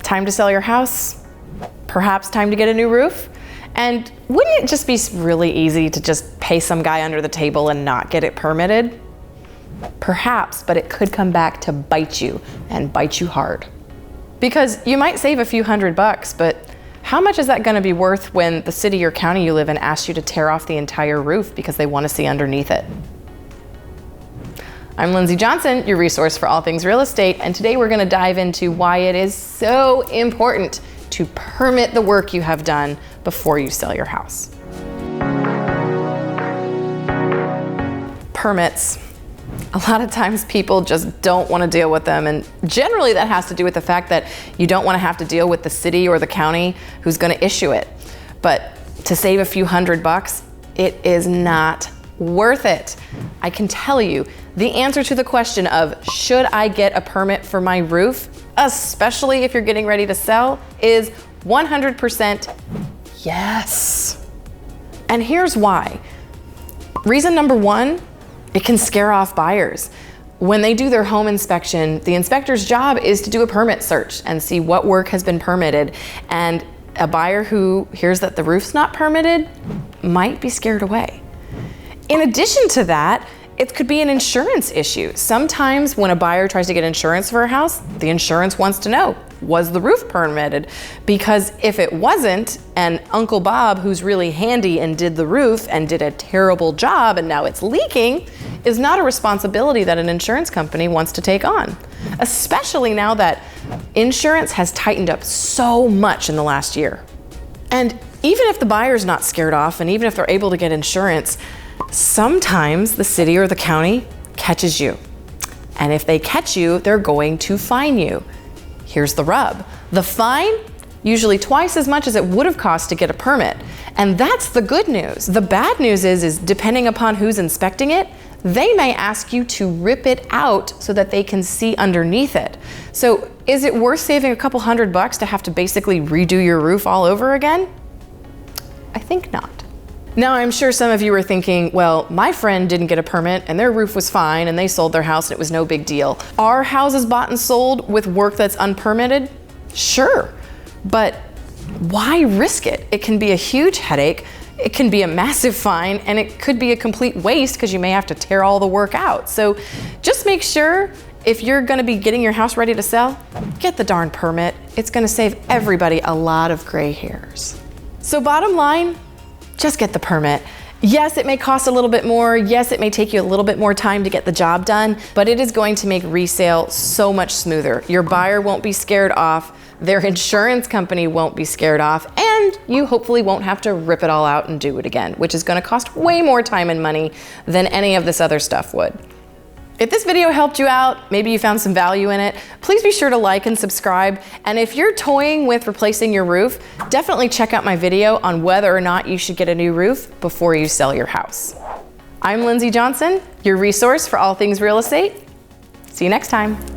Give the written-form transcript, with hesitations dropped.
Time to sell your house? Perhaps time to get a new roof? And wouldn't it just be really easy to just pay some guy under the table and not get it permitted? Perhaps, but it could come back to bite you, and bite you hard. Because you might save a few $100, but how much is that going to be worth when the city or county you live in asks you to tear off the entire roof because they want to see underneath it? I'm Lindsey Johnson, your resource for all things real estate, and today we're going to dive into why it is so important to permit the work you have done before you sell your house. Permits. A lot of times people just don't want to deal with them, and generally that has to do with the fact that you don't want to have to deal with the city or the county who's going to issue it. But to save a few $100, it is not worth it. I can tell you the answer to the question of should I get a permit for my roof, especially if you're getting ready to sell, is 100% yes. And here's why. Reason number one, it can scare off buyers. When they do their home inspection, the inspector's job is to do a permit search and see what work has been permitted. And a buyer who hears that the roof's not permitted might be scared away. In addition to that, it could be an insurance issue. Sometimes when a buyer tries to get insurance for a house, the insurance wants to know, was the roof permitted? Because if it wasn't, and Uncle Bob, who's really handy and did the roof and did a terrible job and now it's leaking, is not a responsibility that an insurance company wants to take on. Especially now that insurance has tightened up so much in the last year. And even if the buyer's not scared off, and even if they're able to get insurance, sometimes the city or the county catches you. And if they catch you, they're going to fine you. Here's the rub. The fine, usually twice as much as it would have cost to get a permit. And that's the good news. The bad news is depending upon who's inspecting it, they may ask you to rip it out so that they can see underneath it. So is it worth saving a couple $100 to have to basically redo your roof all over again? I think not. Now, I'm sure some of you are thinking, well, my friend didn't get a permit and their roof was fine and they sold their house and it was no big deal. Are houses bought and sold with work that's unpermitted? Sure, but why risk it? It can be a huge headache, it can be a massive fine, and it could be a complete waste because you may have to tear all the work out. So just make sure if you're gonna be getting your house ready to sell, get the darn permit. It's gonna save everybody a lot of gray hairs. So bottom line, just get the permit. Yes, it may cost a little bit more. Yes, it may take you a little bit more time to get the job done, but it is going to make resale so much smoother. Your buyer won't be scared off, their insurance company won't be scared off, and you hopefully won't have to rip it all out and do it again, which is gonna cost way more time and money than any of this other stuff would. If this video helped you out, maybe you found some value in it, please be sure to like and subscribe. And if you're toying with replacing your roof, definitely check out my video on whether or not you should get a new roof before you sell your house. I'm Lindsey Johnson, your resource for all things real estate. See you next time.